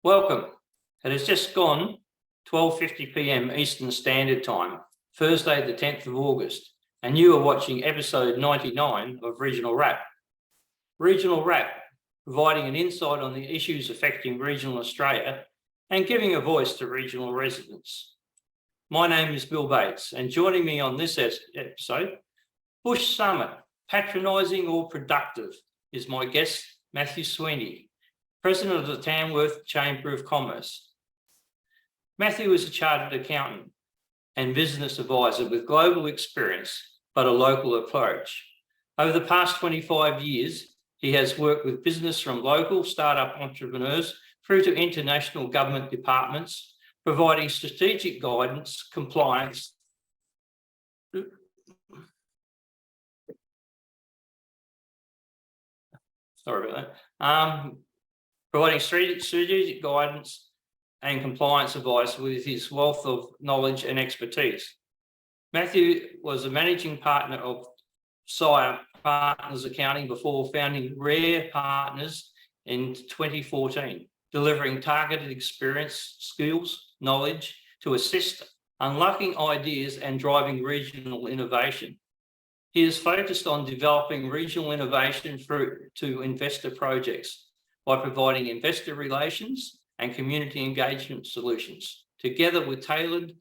Welcome. It has just gone 12:50 p.m. Eastern Standard Time, Thursday the 10th of August, and you are watching episode 99 of Regional Wrap. Regional Wrap, providing an insight on the issues affecting regional Australia and giving a voice to regional residents. My name is Bill Bates, and joining me on this episode, Bush Summit, Patronising or Productive, is my guest, Matthew Sweeney, President of the Tamworth Chamber of Commerce. Matthew is a chartered accountant and business advisor with global experience, but a local approach. Over the past 25 years, he has worked with business from local startup entrepreneurs through to international government departments, providing strategic guidance, compliance, providing strategic guidance and compliance advice with his wealth of knowledge and expertise. Matthew was a managing partner of Sire Partners Accounting before founding Rare Partners in 2014, delivering targeted experience, skills, knowledge to assist unlocking ideas and driving regional innovation. He is focused on developing regional innovation through to investor projects by providing investor relations and community engagement solutions, together with tailored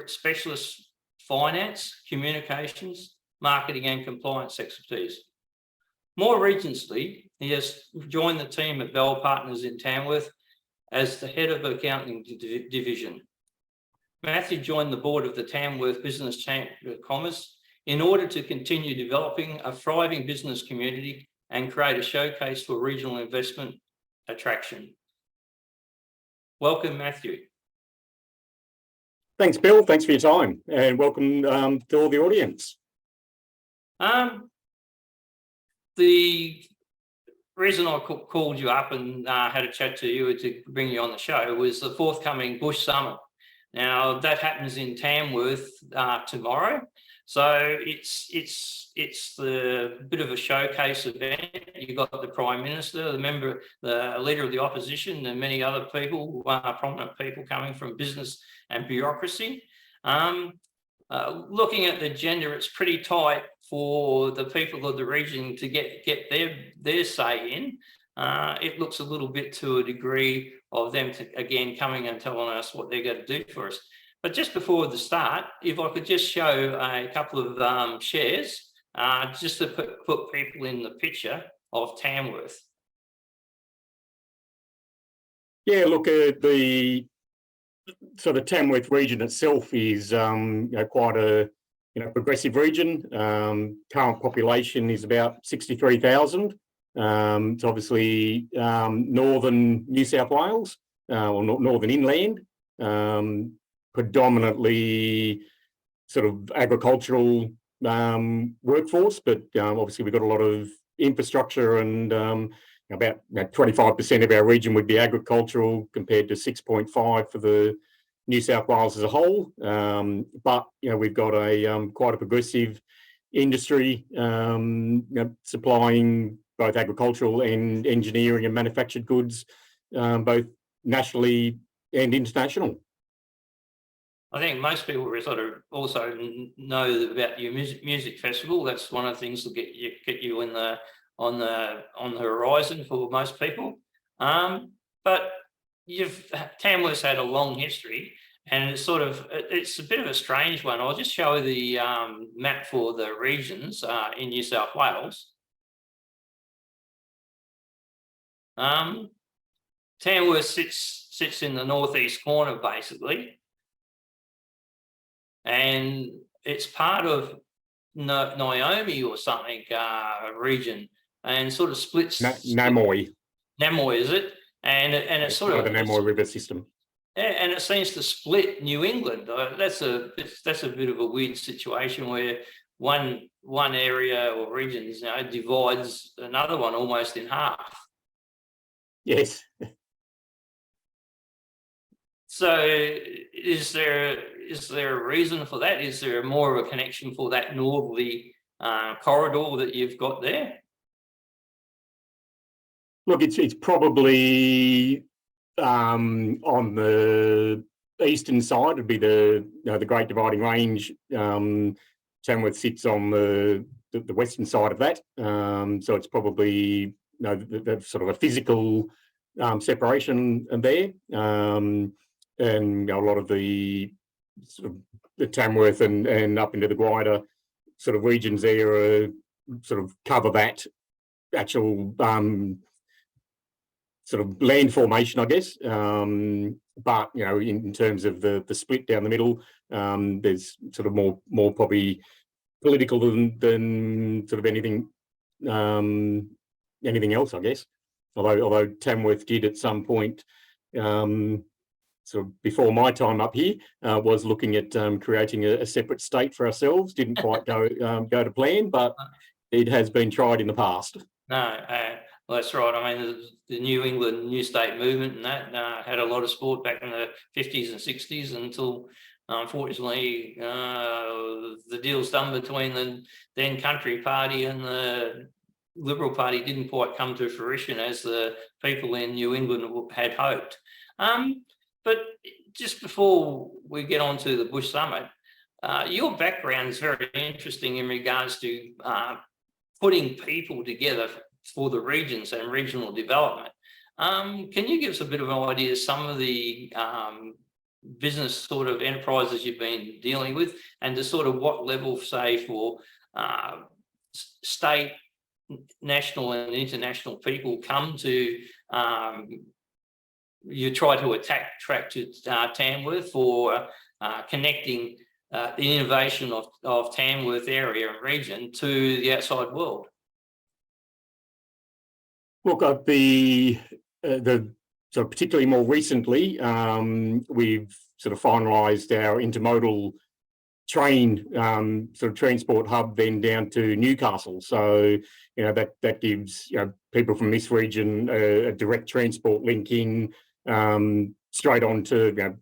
specialist finance, communications, marketing and compliance expertise. More recently, he has joined the team at Bell Partners in Tamworth as the head of accounting division. Matthew joined the board of the Tamworth Business Chamber of Commerce in order to continue developing a thriving business community and create a showcase for regional investment attraction. Welcome, Matthew. Thanks, Bill. Thanks for your time, and welcome to all the audience. The reason I called you up and had a chat to you to bring you on the show was the forthcoming Bush Summit. Now that happens in Tamworth tomorrow. So it's the bit of a showcase event. You've got the Prime Minister, the Leader of the Opposition, and many other people, prominent people coming from business and bureaucracy. Looking at the agenda, it's pretty tight for the people of the region to get their say in. It looks a little bit to a degree of them again coming and telling us what they're going to do for us. But just before the start, if I could just show a couple of shares, just to put people in the picture of Tamworth. Yeah, look, the sort of Tamworth region itself is quite a progressive region. Current population is about 63,000. It's obviously northern New South Wales or northern inland. Predominantly sort of agricultural workforce, but obviously we've got a lot of infrastructure, and about 25% of our region would be agricultural compared to 6.5 for the New South Wales as a whole. But we've got a quite a progressive industry supplying both agricultural and engineering and manufactured goods, both nationally and international. I think most people sort of also know about your music festival. That's one of the things that get you in on the horizon for most people. But Tamworth's had a long history, and it's a bit of a strange one. I'll just show the map for the regions in New South Wales. Tamworth sits in the northeast corner basically. And it's part of Naomi or something region, and sort of splits. Namoy. Namoy, is it? And it's sort of the Namoy River system. Yeah, and it seems to split New England. That's a bit of a weird situation where one area or region divides another one almost in half. Yes. So is there a reason for that? Is there more of a connection for that northerly corridor that you've got there? Look, it's probably on the eastern side would be the Great Dividing Range. Tamworth sits on the western side of that, so it's probably the sort of a physical separation there, and a lot of the sort of the Tamworth and up into the wider sort of regions there sort of cover that actual sort of land formation, I guess. But in terms of the split down the middle, there's sort of more probably political than sort of anything else, I guess. Although Tamworth did at some point, sort of before my time up here, was looking at creating a separate state for ourselves. Didn't quite go to plan, but it has been tried in the past. No, well, that's right. I mean, the New England New State movement and that had a lot of support back in the 50s and 60s until, unfortunately, the deals done between the then Country Party and the Liberal Party didn't quite come to fruition as the people in New England had hoped. But just before we get on to the Bush Summit, your background is very interesting in regards to putting people together for the regions and regional development. Can you give us a bit of an idea of some of the business sort of enterprises you've been dealing with, and to sort of what level, say, for state, national and international people come to, you try to attract to Tamworth for connecting the innovation of Tamworth area and region to the outside world? Look, the sort of particularly more recently, we've sort of finalised our intermodal train sort of transport hub then down to Newcastle. So that gives people from this region a direct transport link in straight on to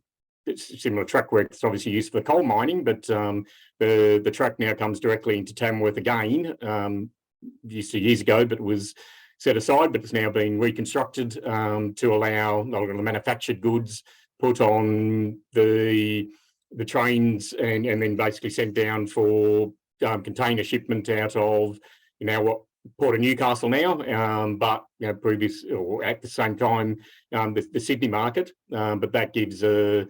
similar track work. It's obviously used for coal mining, but the track now comes directly into Tamworth again. Used to years ago, but was set aside, but it's now been reconstructed to allow the manufactured goods put on the trains and then basically sent down for container shipment out of what Port of Newcastle now, but previous or at the same time the Sydney market. But that gives a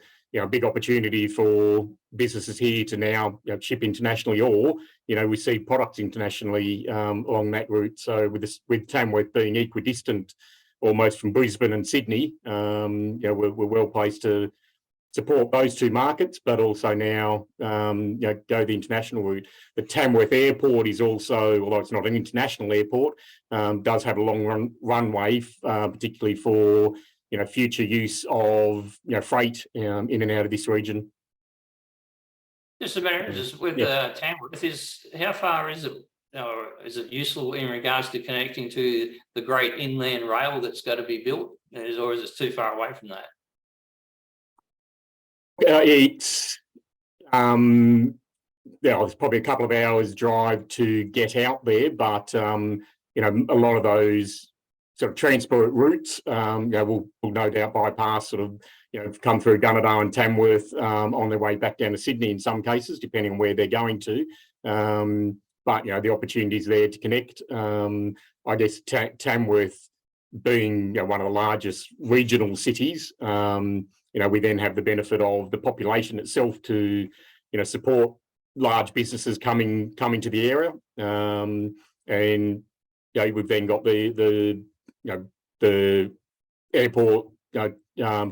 big opportunity for businesses here to now ship internationally, or we see products internationally along that route. So with Tamworth being equidistant almost from Brisbane and Sydney, we're well placed to support those two markets, but also now go the international route. The Tamworth Airport is also, although it's not an international airport, does have a long runway, particularly for future use of freight in and out of this region. Just a minute, just with Tamworth, how far is it? Or is it useful in regards to connecting to the great inland rail that's got to be built, or is it too far away from that? It's it's probably a couple of hours drive to get out there, but a lot of those sort of transport routes will no doubt bypass sort of come through Gunnedah and Tamworth on their way back down to Sydney in some cases, depending on where they're going to. But the opportunities there to connect. I guess Tamworth being one of the largest regional cities, we then have the benefit of the population itself to support large businesses coming to the area, and we've then got the airport,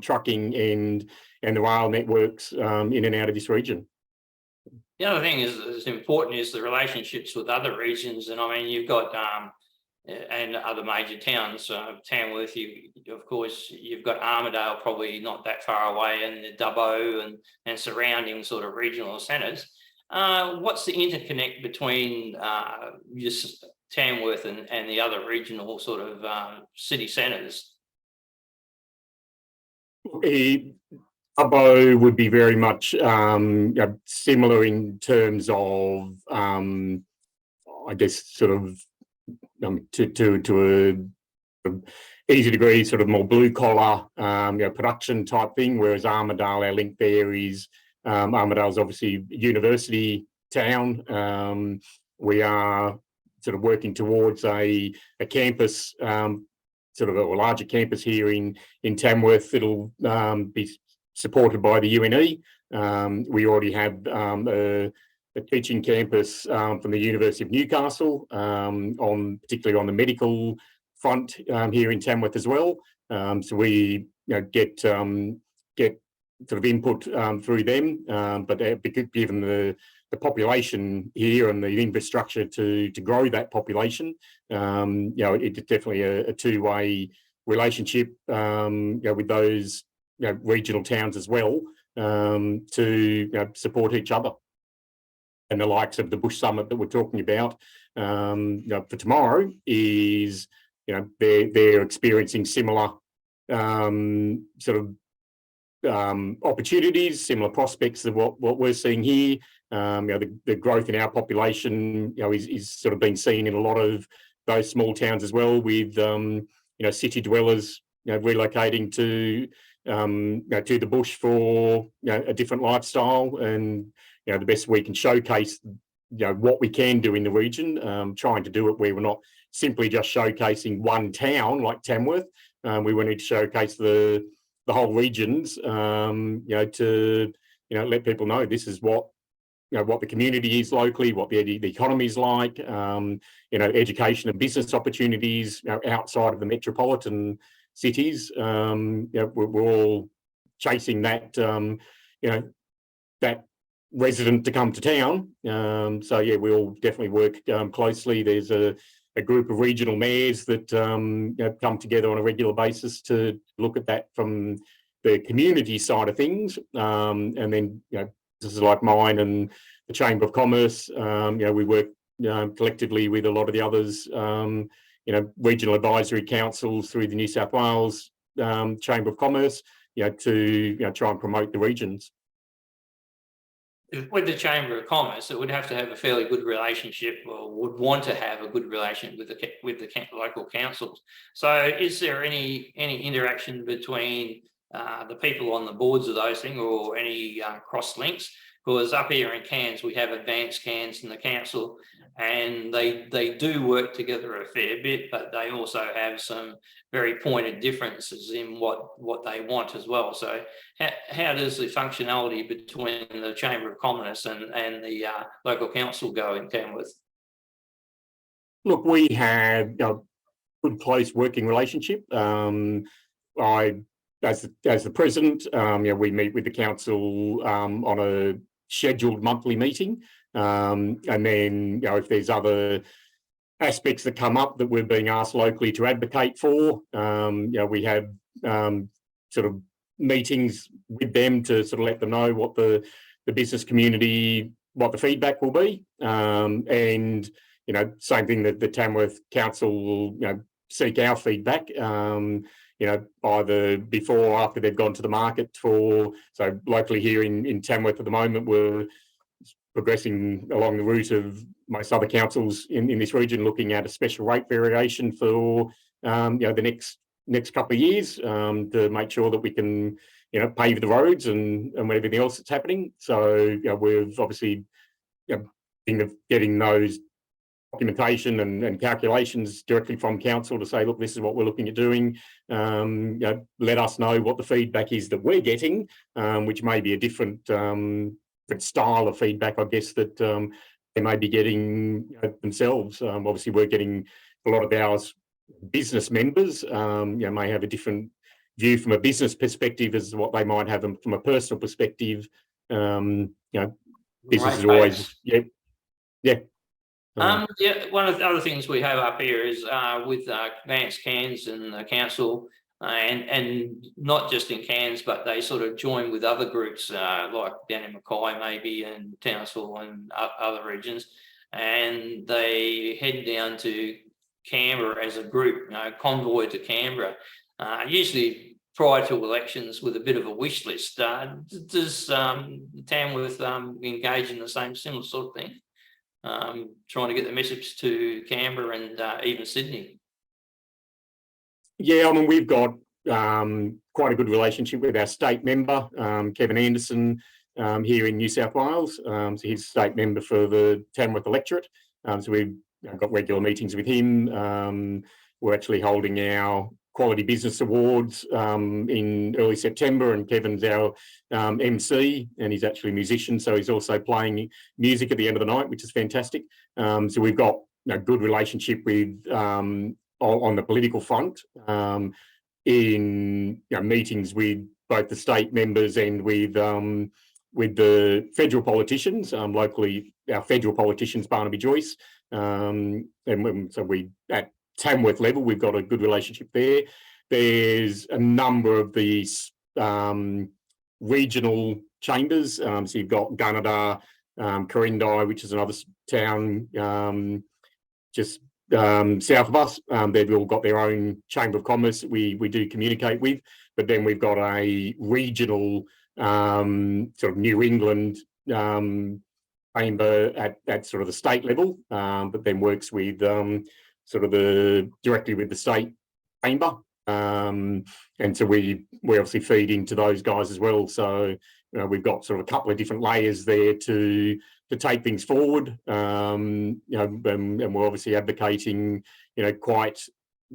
trucking and the rail networks in and out of this region. The other thing is important is the relationships with other regions, and I mean you've got and other major towns. Tamworth, of course, you've got Armidale, probably not that far away, and Dubbo and surrounding sort of regional centres. What's the interconnect between just Tamworth and the other regional sort of city centres? Dubbo would be very much similar in terms of, I guess, sort of to a easy degree, sort of more blue collar, production type thing. Whereas Armidale, our link there is Armidale's obviously a university town. We are sort of working towards a campus, sort of a larger campus here in Tamworth. It'll be supported by the UNE. We already have a teaching campus from the University of Newcastle, particularly on the medical front here in Tamworth as well. So we get sort of input through them, but given the population here and the infrastructure to grow that population, it's definitely a two-way relationship with those regional towns as well, to support each other. And the likes of the Bush Summit that we're talking about for tomorrow is, they're experiencing similar sort of opportunities, similar prospects of what we're seeing here. The growth in our population, is sort of being seen in a lot of those small towns as well, with city dwellers, relocating to the bush for a different lifestyle. And the best we can showcase what we can do in the region, trying to do it where we're not simply just showcasing one town like Tamworth. We want to showcase the whole regions, to let people know this is what what the community is locally, what the economy is like, education and business opportunities outside of the metropolitan cities. We're all chasing that that resident to come to town. So yeah, we all definitely work closely. There's a group of regional mayors that come together on a regular basis to look at that from the community side of things, and then businesses like mine and the Chamber of Commerce. We work collectively with a lot of the others, regional advisory councils through the New South Wales Chamber of Commerce, to try and promote the regions. With the Chamber of Commerce, it would have to have a fairly good relationship, or would want to have a good relationship with the local councils. So, is there any interaction between the people on the boards of those things, or any cross links? Because up here in Cairns, we have advanced Cairns in the council, and they do work together a fair bit, but they also have some very pointed differences in what they want as well. So how does the functionality between the Chamber of Commerce and the local council go in Tamworth? Look, we have a good, close working relationship. As the president, we meet with the council on a scheduled monthly meeting, and then if there's other aspects that come up that we're being asked locally to advocate for, we have sort of meetings with them to sort of let them know what the business community, what the feedback will be, and same thing that the Tamworth Council will seek our feedback, either before or after they've gone to the market for. So locally here in Tamworth at the moment, we're progressing along the route of most other councils in this region, looking at a special rate variation for the next couple of years, to make sure that we can pave the roads and everything else that's happening. So we've obviously getting those documentation and calculations directly from council to say, look, this is what we're looking at doing. Let us know what the feedback is that we're getting, which may be a different style of feedback, I guess, that they may be getting themselves. Obviously, we're getting a lot of our business members may have a different view from a business perspective as what they might have from a personal perspective. Business is always one of the other things we have up here is with Advanced Cairns and the council, and not just in Cairns, but they sort of join with other groups like down in Mackay maybe, and Townsville and other regions, and they head down to Canberra as a group, convoy to Canberra, usually prior to elections with a bit of a wish list. Does Tamworth engage in the similar sort of thing? Trying to get the message to Canberra and even Sydney? Yeah, I mean, we've got quite a good relationship with our state member, Kevin Anderson, here in New South Wales. So he's state member for the Tamworth electorate. So we've got regular meetings with him. We're actually holding our Quality Business Awards in early September, and Kevin's our MC, and he's actually a musician, so he's also playing music at the end of the night, which is fantastic. So we've got a good relationship with on the political front, in meetings with both the state members and with the federal politicians. Locally, our federal politicians, Barnaby Joyce, and so we at Tamworth level, we've got a good relationship there. There's a number of these regional chambers. So you've got Gunnedah, Corindai, which is another town just south of us. They've all got their own chamber of commerce we do communicate with, but then we've got a regional sort of New England chamber at sort of the state level, but then works with sort of directly with the state chamber. And so we obviously feed into those guys as well. So we've got sort of a couple of different layers there to take things forward. And we're obviously advocating, quite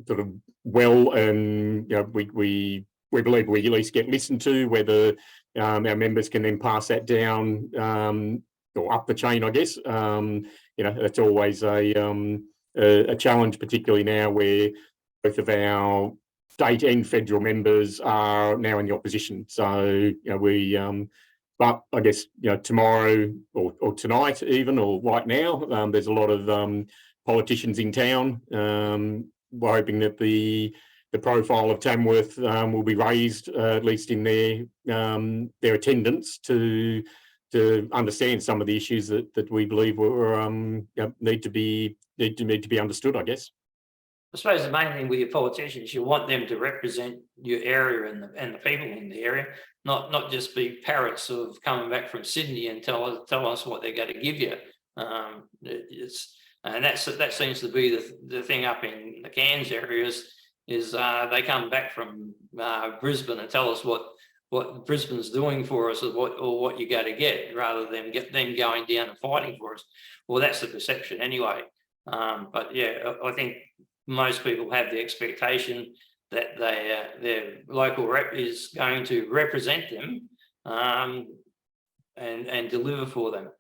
sort of well, and we believe we at least get listened to. Whether our members can then pass that down or up the chain, I guess. That's always a challenge, particularly now where both of our state and federal members are now in the opposition. So but I guess tomorrow or tonight even, or right now, there's a lot of politicians in town. We're hoping that the profile of Tamworth will be raised, at least in their attendance, to understand some of the issues that we believe were need to be understood, I guess. I suppose the main thing with your politicians, you want them to represent your area and the people in the area, not just be parrots of coming back from Sydney and tell us what they're going to give you. And that seems to be the thing up in the Cairns areas is they come back from Brisbane and tell us what Brisbane's doing for us, or what you got to get, rather than them going down and fighting for us. Well, that's the perception anyway. But yeah, I think most people have the expectation that their local rep is going to represent them and deliver for them.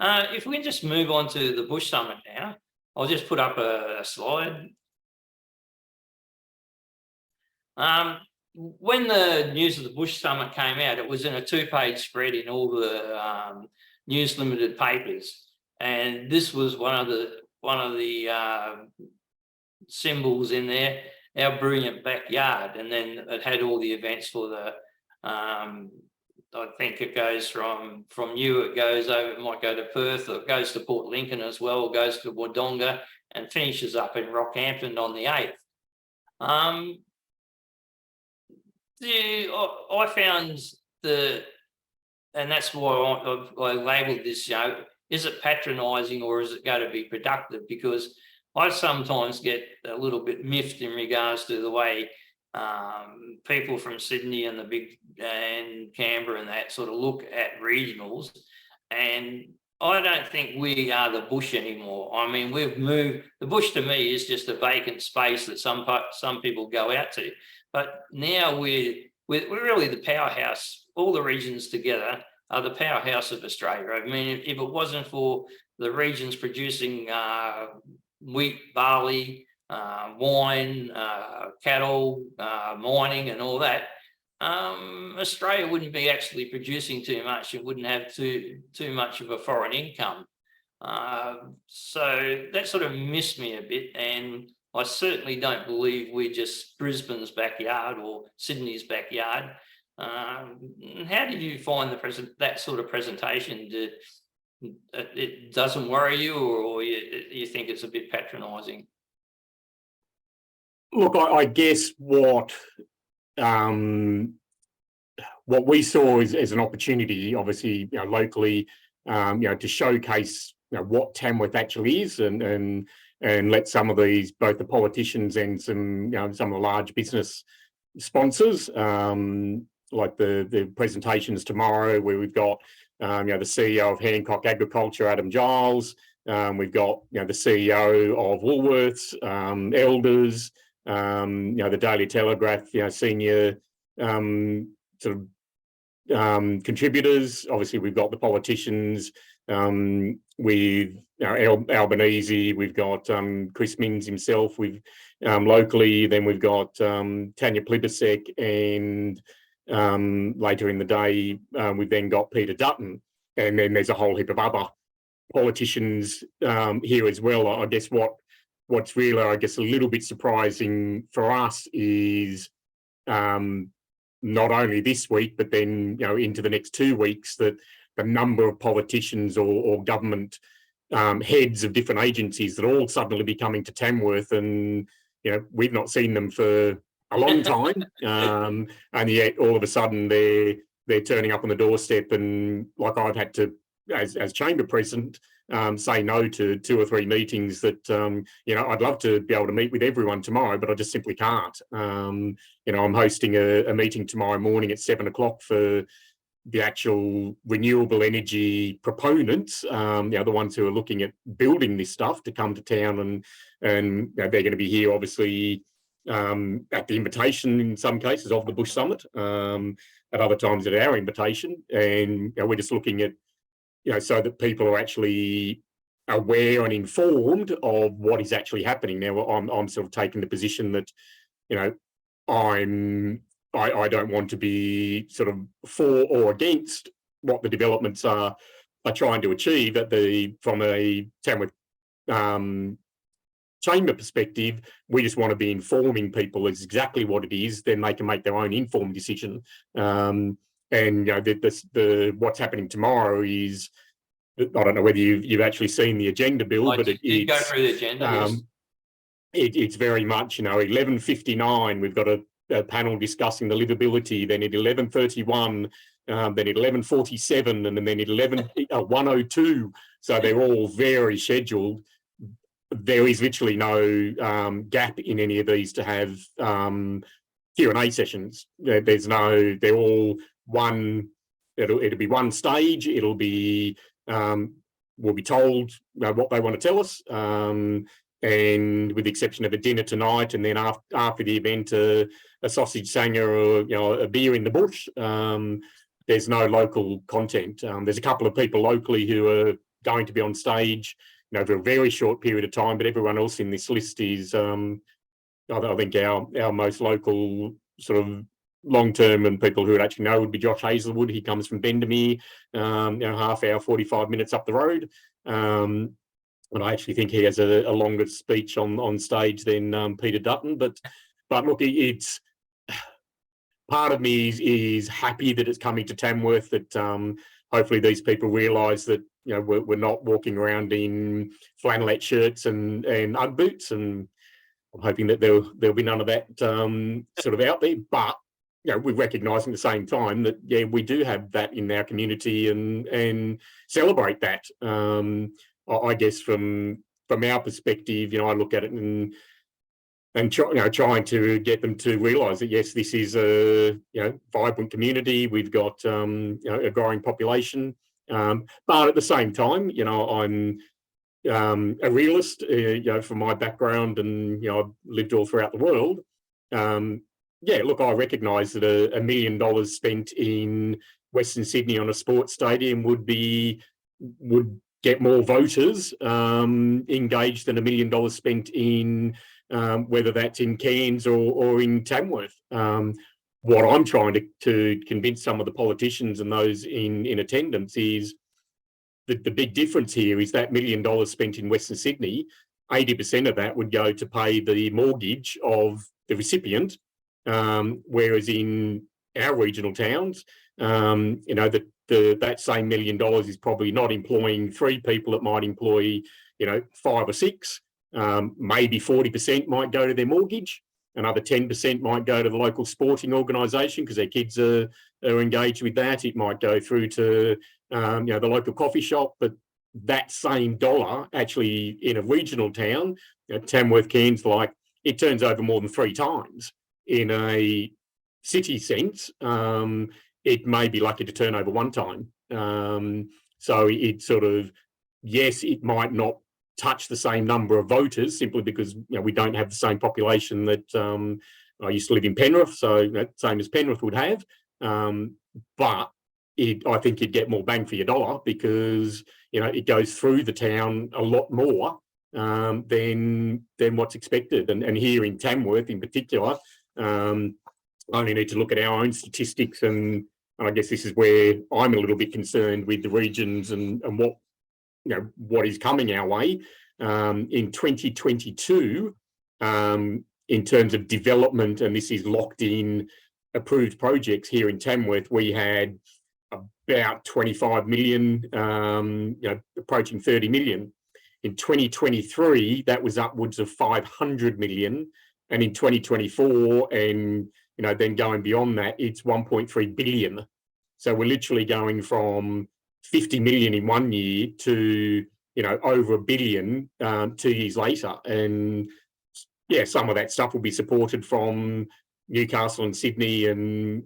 If we can just move on to the Bush Summit now, I'll just put up a slide. When the news of the Bush Summit came out, it was in a 2-page spread in all the News Limited papers, and this was one of the symbols in there, our brilliant backyard. And then it had all the events for the I think it goes from you, it goes over, it might go to Perth, or it goes to Port Lincoln as well, goes to Wodonga, and finishes up in Rockhampton on the 8th. I found and that's why I labelled this, is it patronising or is it going to be productive? Because I sometimes get a little bit miffed in regards to the way people from Sydney and Canberra and that sort of look at regionals, and I don't think we are the bush anymore. I mean, we've moved. The bush to me is just a vacant space that some people go out to, but now we're really the powerhouse. All the regions together are the powerhouse of Australia. I mean, if it wasn't for the regions producing wheat, barley, wine, cattle, mining and all that, Australia wouldn't be actually producing too much. It wouldn't have too much of a foreign income. So that sort of missed me a bit, and I certainly don't believe we're just Brisbane's backyard or Sydney's backyard. How did you find that sort of presentation? It doesn't worry you, or you think it's a bit patronising? Look, I guess what we saw as an opportunity, obviously, locally, to showcase what Tamworth actually is, and and let some of these, both the politicians and some of the large business sponsors, like the presentations tomorrow, where we've got the CEO of Hancock Agriculture, Adam Giles. We've got the CEO of Woolworths, Elders, the Daily Telegraph, senior contributors. Obviously, we've got the politicians with Albanese. We've got Chris Minns himself. We've locally, then we've got Tanya Plibersek, and later in the day we've then got Peter Dutton, and then there's a whole heap of other politicians here as well. I guess what's really, I guess, a little bit surprising for us is not only this week, but then into the next 2 weeks, that the number of politicians or government heads of different agencies that all suddenly be coming to Tamworth, and we've not seen them for a long time, and yet all of a sudden they're turning up on the doorstep, and like I've had to, as chamber president, say no to 2 or 3 meetings that I'd love to be able to meet with everyone tomorrow, but I just simply can't. I'm hosting a meeting tomorrow morning at 7 o'clock for the actual renewable energy proponents, the ones who are looking at building this stuff to come to town, and they're going to be here obviously at the invitation in some cases of the Bush Summit, at other times at our invitation, and we're just looking at so that people are actually aware and informed of what is actually happening. Now, I'm sort of taking the position that I don't want to be sort of for or against what the developments are trying to achieve from a Tamworth chamber perspective. We just want to be informing people exactly what it is, then they can make their own informed decision. And what's happening tomorrow is, I don't know whether you've actually seen the agenda, Bill, but it's go through the agenda. Yes. It's very much 11:59. We've got a panel discussing the livability. Then at 11:31, then at 11:47, and then at 1:02. So they're all very scheduled. There is literally no gap in any of these to have Q&A sessions. They're all one. It'll be one stage. It'll be we'll be told what they want to tell us, and with the exception of a dinner tonight, and then after the event, a sausage sanger or a beer in the bush. There's no local content. There's a couple of people locally who are going to be on stage, for a very short period of time, but everyone else in this list is, I think our most local sort of long-term and people who would actually know would be Josh Hazelwood. He comes from Bendemeer, half hour, 45 minutes up the road. And I actually think he has a longer speech on stage than Peter Dutton. But look, it's part of me is happy that it's coming to Tamworth, that hopefully these people realise that we're not walking around in flannelette shirts and Ugg boots, and I'm hoping that there'll be none of that sort of out there. But we're recognising at the same time that we do have that in our community, and celebrate that. I guess from our perspective, I look at it and trying to get them to realise that yes, this is a vibrant community. We've got a growing population, but at the same time, I'm a realist, from my background, and I've lived all throughout the world. Look, I recognise that $1 million spent in Western Sydney on a sports stadium would get more voters engaged than $1 million spent in whether that's in Cairns or in Tamworth. What I'm trying to convince some of the politicians and those in attendance is that the big difference here is that $1 million spent in Western Sydney, 80% of that would go to pay the mortgage of the recipient, whereas in our regional towns, that same $1 million is probably not employing 3 people. It might employ 5 or 6. Maybe 40% might go to their mortgage. Another 10% might go to the local sporting organisation because their kids are engaged with that. It might go through to the local coffee shop, but that same dollar actually in a regional town, Tamworth, Cairns, like, it turns over more than 3 times. In a city sense, it may be lucky to turn over 1 time. So it sort of, yes, it might not touch the same number of voters simply because we don't have the same population that I used to live in Penrith, so same as Penrith would have. But I think you'd get more bang for your dollar because it goes through the town a lot more than what's expected. And here in Tamworth, in particular, I only need to look at our own statistics, and I guess this is where I'm a little bit concerned with the regions and what is coming our way. In 2022, in terms of development, and this is locked in approved projects here in Tamworth, we had about 25 million, approaching 30 million. In 2023, that was upwards of 500 million. And in 2024, and then going beyond that, it's 1.3 billion. So we're literally going from 50 million in 1 year to over 1 billion 2 years later. And yeah, some of that stuff will be supported from Newcastle and Sydney, and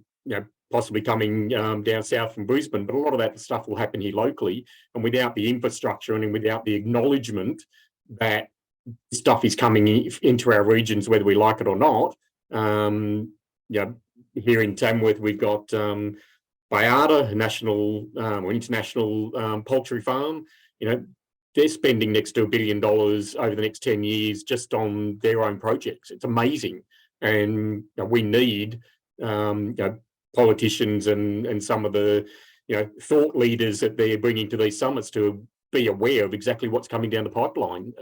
possibly coming down south from Brisbane, but a lot of that stuff will happen here locally. And without the infrastructure and without the acknowledgement that stuff is coming into our regions, whether we like it or not, here in Tamworth, we've got Bayarda, a national or international poultry farm. They're spending next to $1 billion over the next 10 years just on their own projects. It's amazing. And we need politicians and some of the thought leaders that they're bringing to these summits to be aware of exactly what's coming down the pipeline,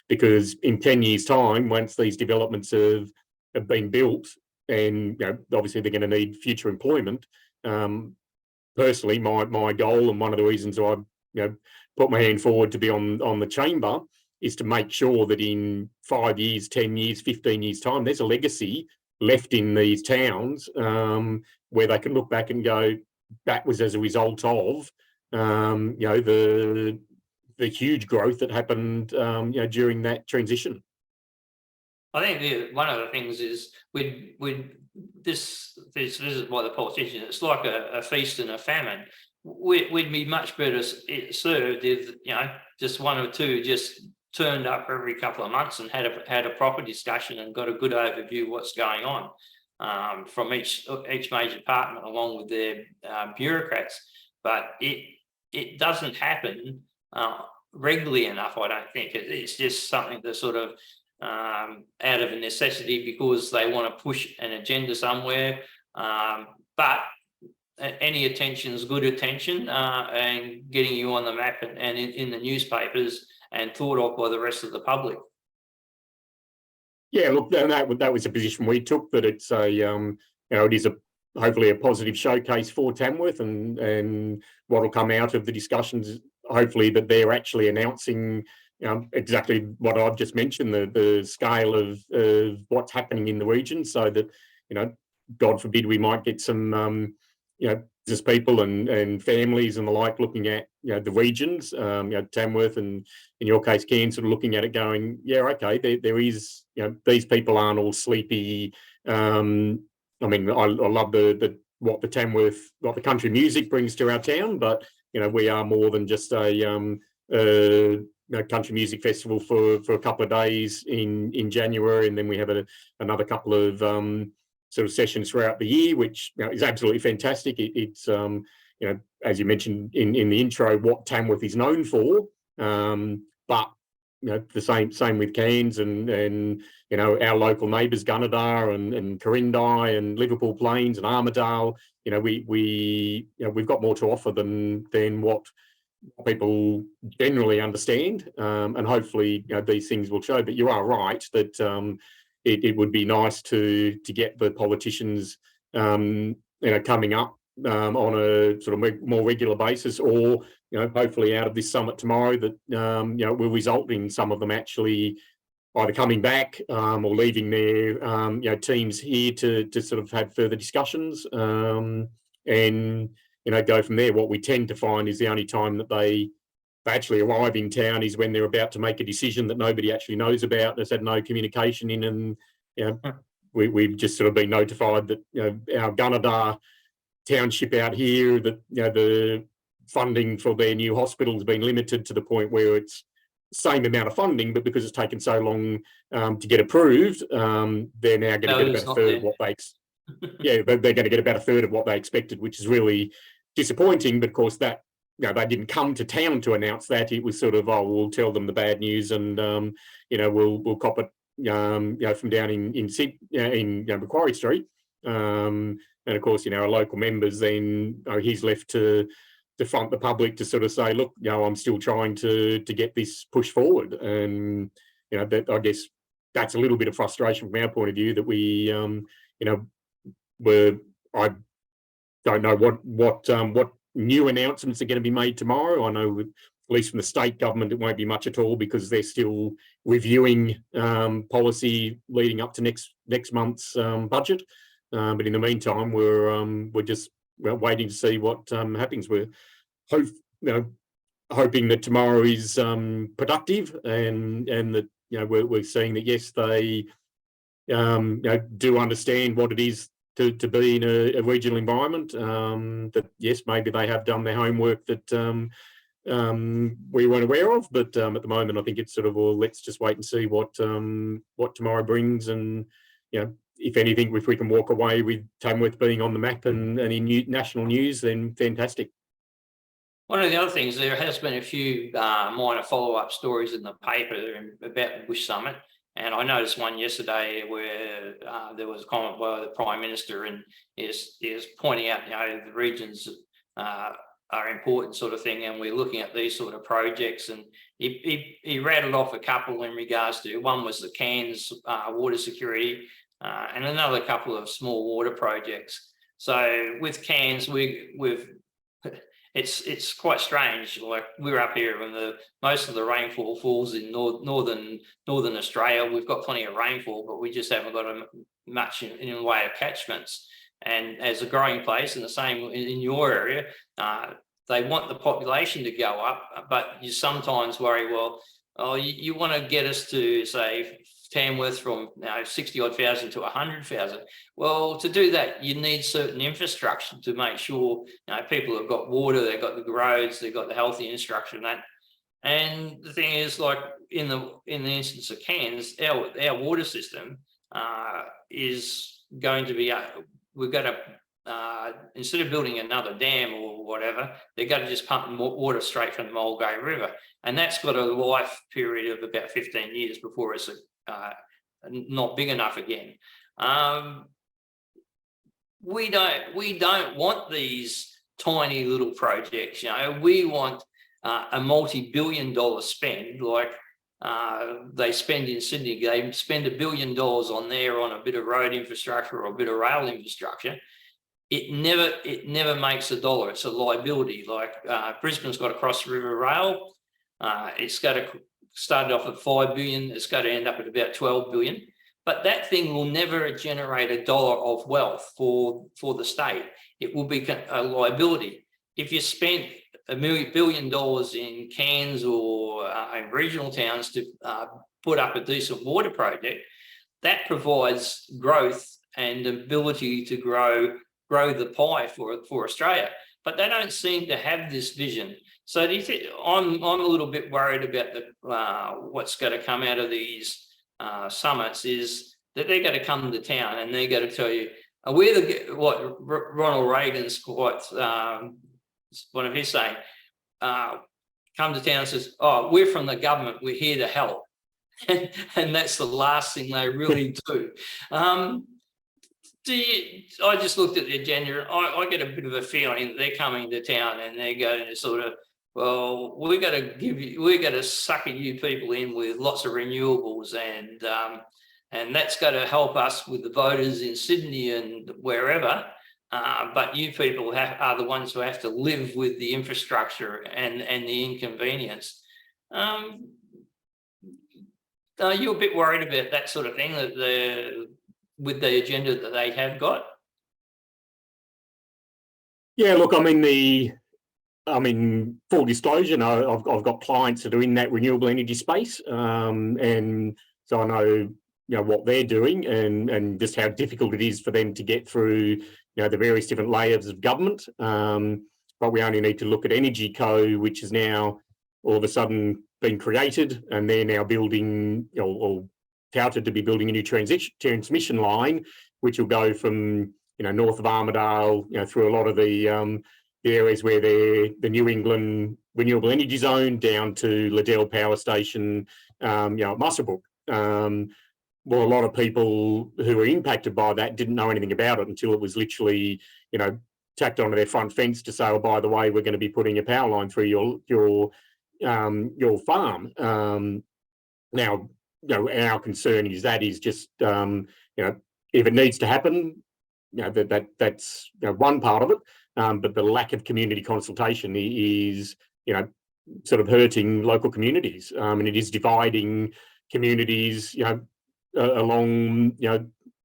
because in 10 years' time, once these developments have been built, and obviously they're going to need future employment. Personally, my goal, and one of the reasons I put my hand forward to be on the chamber, is to make sure that in 5 years, 10 years, 15 years' time, there's a legacy left in these towns where they can look back and go, that was as a result of the huge growth that happened during that transition. I think one of the things is this is why the politicians, it's like a feast and a famine. We'd be much better served if just one or two just turned up every couple of months and had a proper discussion and got a good overview of what's going on from each major department along with their bureaucrats. But it doesn't happen regularly enough, I don't think. It's just something that sort of out of a necessity because they want to push an agenda somewhere. But any attention is good attention, and getting you on the map and in the newspapers and thought of by the rest of the public. Yeah, look, that was a position we took, that it's it is hopefully a positive showcase for Tamworth, and what will come out of the discussions, hopefully that they're actually announcing exactly what I've just mentioned, the scale of what's happening in the region, so that God forbid we might get some just people and families and the like looking at the regions, Tamworth, and in your case Cairns, sort of looking at it going, yeah, okay, there is these people aren't all sleepy. I mean, I love what the country music brings to our town, but we are more than just a country music festival for a couple of days in January, and then we have another couple of sort of sessions throughout the year, which is absolutely fantastic. It's as you mentioned in the intro, what Tamworth is known for, but the same with Cairns and our local neighbours, Gunnedah and Corindai and Liverpool Plains and Armidale. We've got more to offer than what people generally understand, and hopefully these things will show. But you are right that it would be nice to get the politicians coming up on a sort of more regular basis, or hopefully out of this summit tomorrow that will result in some of them actually either coming back or leaving their teams here to sort of have further discussions, and go from there. What we tend to find is the only time that they they actually arrive in town is when they're about to make a decision that nobody actually knows about. There's had no communication in, and we've just sort of been notified that our Gunnedah township out here, that the funding for their new hospital has been limited to the point where it's the same amount of funding, but because it's taken so long to get approved, they're now going to get about a third of what they're going to get about a third of what they expected, which is really disappointing. But of course, that they didn't come to town to announce that. It was sort of, oh, we'll tell them the bad news, and we'll cop it from down in Macquarie Street. And of course, our local members then he's left to front the public to sort of say, look, I'm still trying to get this pushed forward. And that, I guess that's a little bit of frustration from our point of view, that we I don't know what new announcements are going to be made tomorrow. I know, at least from the state government, it won't be much at all, because they're still reviewing policy leading up to next month's budget. But in the meantime, we're just waiting to see what happens. We're hoping that tomorrow is productive, and that we're seeing that, yes, they do understand what it is to be in a regional environment. That yes, maybe they have done their homework that we weren't aware of, but at the moment, I think it's sort of, well, let's just wait and see what tomorrow brings. And if anything, if we can walk away with Tamworth being on the map and in national news, then fantastic. One of the other things, there has been a few minor follow-up stories in the paper about the Bush Summit. And I noticed one yesterday where there was a comment by the Prime Minister, and is pointing out, the regions are important, sort of thing, and we're looking at these sort of projects. And he rattled off a couple in regards to, one was the Cairns water security, and another couple of small water projects. So with Cairns, it's quite strange. Like, we're up here, and most of the rainfall falls in northern Australia. We've got plenty of rainfall, but we just haven't got much in the way of catchments. And as a growing place, and the same in your area, they want the population to go up, but you sometimes worry, well, you want to get us to, say, Tamworth from 60-odd thousand to 100,000. Well, to do that, you need certain infrastructure to make sure people have got water, they've got the roads, they've got the healthy infrastructure and that. And the thing is, like in the instance of Cairns, our water system is going to be we've got to instead of building another dam or whatever, they're going to just pump water straight from the Mulgay River, and that's got a life period of about 15 years before it's not big enough again. We don't want these tiny little projects. We want a multi-billion-dollar spend, like they spend in Sydney. They spend $1 billion on there on a bit of road infrastructure or a bit of rail infrastructure. It never makes a dollar. It's a liability. Like Brisbane's got a cross river rail. It's got to start off at $5 billion. It's got to end up at about $12 billion. But that thing will never generate a dollar of wealth for the state. It will be a liability. If you spent $1 billion in Cairns or in regional towns to put up a decent water project, that provides growth and ability to grow the pie for Australia. But they don't seem to have this vision. So do you think, I'm a little bit worried about what's going to come out of these summits, is that they're going to come to town and they're going to tell you, what Ronald Reagan's quite, one of his saying, come to town and says, oh, we're from the government, we're here to help. And that's the last thing they really do. I just looked at the agenda. I get a bit of a feeling that they're coming to town and they're going to sort of, well, we're going to sucker you people in with lots of renewables, and that's going to help us with the voters in Sydney and wherever. But you people are the ones who have to live with the infrastructure and the inconvenience. Are you a bit worried about that sort of thing, that with the agenda that they have got? Yeah, look, I mean, I mean, full disclosure, no, I've got clients that are in that renewable energy space, and so I know what they're doing and just how difficult it is for them to get through the various different layers of government. But we only need to look at Energy Co, which is now all of a sudden been created, and they're now building or touted to be building a new transmission line, which will go from north of Armidale, through a lot of the areas where they're the New England Renewable Energy Zone down to Liddell Power Station, at Muswellbrook. Well, a lot of people who were impacted by that didn't know anything about it until it was literally, tacked onto their front fence to say, oh, by the way, we're going to be putting a power line through your farm. Now, our concern is that is just, if it needs to happen, that's one part of it. But the lack of community consultation is, sort of hurting local communities, and it is dividing communities, along,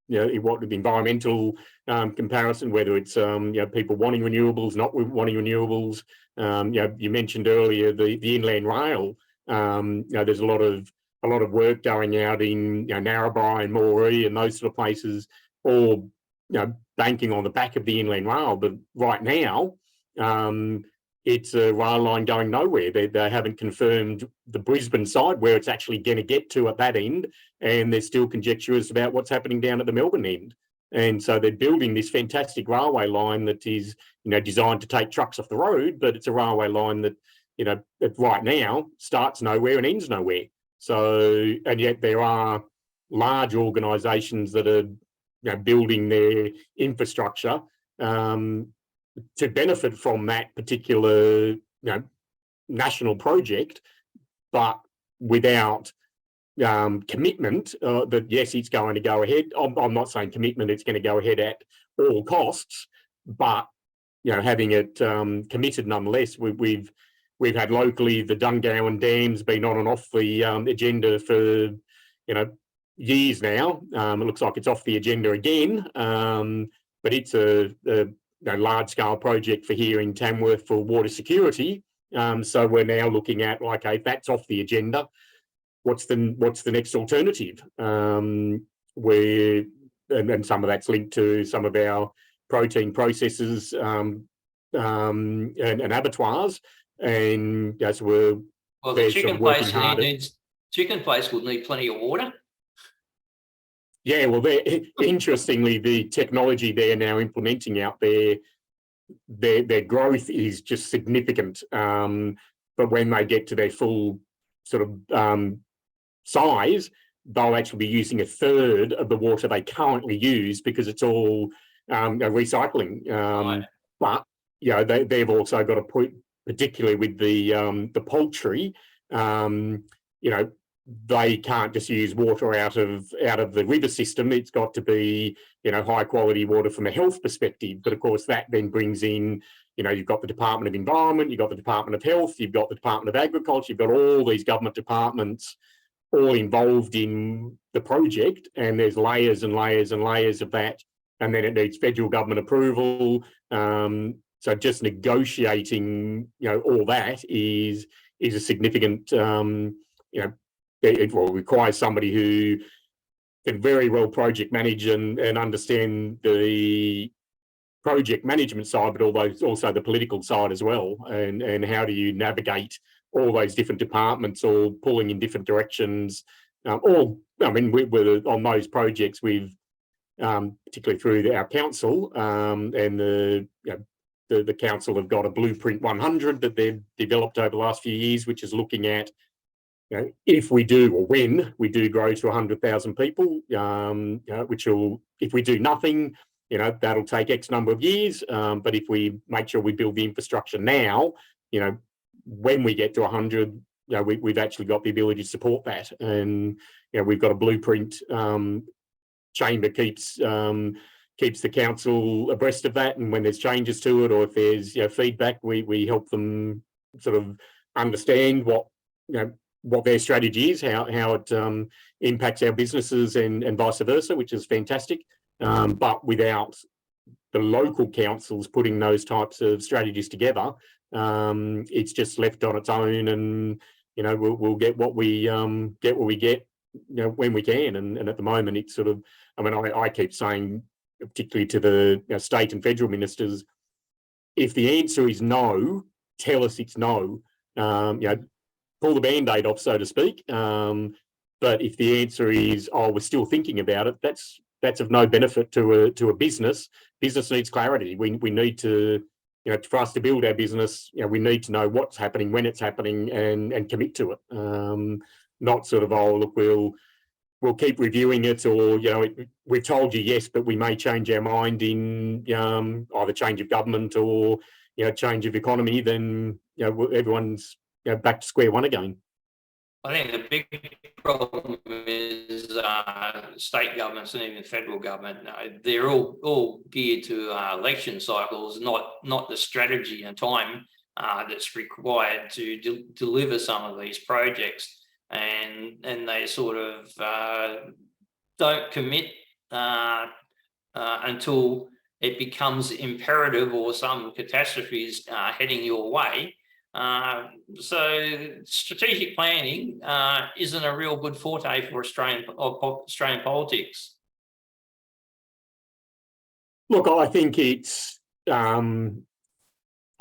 what the environmental comparison, whether it's people wanting renewables, not wanting renewables. You mentioned earlier the inland rail. There's a lot of work going out in Narrabri and Moree and those sort of places, all banking on the back of the inland rail. But right now, it's a rail line going nowhere. They haven't confirmed the Brisbane side where it's actually going to get to at that end, and they're still conjecturous about what's happening down at the Melbourne end. And so they're building this fantastic railway line that is, designed to take trucks off the road, but it's a railway line that, that right now starts nowhere and ends nowhere. So, and yet there are large organisations that are, building their infrastructure to benefit from that particular, national project, but without commitment that yes, it's going to go ahead. I'm not saying commitment; it's going to go ahead at all costs, but having it committed nonetheless. We've had locally the Dungowan Dam's been on and off the agenda for years now. It looks like it's off the agenda again, but it's a large-scale project for here in Tamworth for water security. So we're now looking at, like, okay, if that's off the agenda, what's the next alternative? And some of that's linked to some of our protein processors and abattoirs, and so we're the chicken place will need plenty of water. Yeah, well, interestingly, the technology they're now implementing out there, their growth is just significant. But when they get to their full sort of size, they'll actually be using a third of the water they currently use because it's all recycling. Right. But they've also got to put, particularly with the poultry, they can't just use water out of the river system. It's got to be, high quality water from a health perspective. But of course, that then brings in, you've got the Department of Environment, you've got the Department of Health, you've got the Department of Agriculture, you've got all these government departments all involved in the project, and there's layers and layers and layers of that. And then it needs federal government approval. So just negotiating, all that is a significant, it will require somebody who can very well project manage and understand the project management side, but also the political side as well. And how do you navigate all those different departments all pulling in different directions? We're on those projects, we've particularly through our council, and the council have got a Blueprint 100 that they've developed over the last few years, which is looking at if we do, or when we do grow to 100,000 people, which will, if we do nothing, that'll take X number of years. But if we make sure we build the infrastructure now, when we get to 100, we've actually got the ability to support that. And we've got a Blueprint chamber keeps the council abreast of that, and when there's changes to it or if there's feedback, we help them sort of understand what their strategy is, how it impacts our businesses and vice versa, which is fantastic. But without the local councils putting those types of strategies together. It's just left on its own, and we'll get what we get, when we can. And at the moment, it's sort of, I mean, I keep saying, particularly to the state and federal ministers, if the answer is no, tell us it's no. Pull the band-aid off, so to speak. But if the answer is, oh, we're still thinking about it, that's of no benefit to a business. Business needs clarity. We need to, for us to build our business, we need to know what's happening, when it's happening, and commit to it. Not sort of, oh, look, we'll keep reviewing it, or we've told you yes, but we may change our mind in either change of government or change of economy. Then everyone's back to square one again. I think the big problem is state governments and even federal government. They're all geared to election cycles, not the strategy and time that's required to deliver some of these projects. And they sort of don't commit until it becomes imperative or some catastrophe is heading your way. So strategic planning isn't a real good forte for Australian politics. Look, I think it's I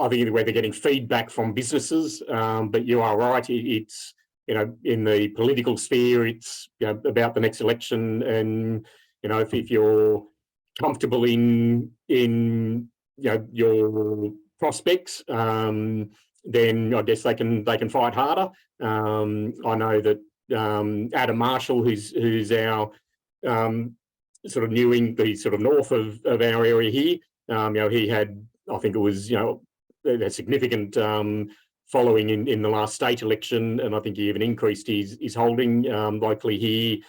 think where they're getting feedback from businesses, but you are right. It's in the political sphere, it's about the next election, and if you're comfortable in your prospects, then I guess they can fight harder. I know that Adam Marshall, who's our sort of he's sort of north of our area here. He had, I think it was a significant following in the last state election, and I think he even increased his holding locally here.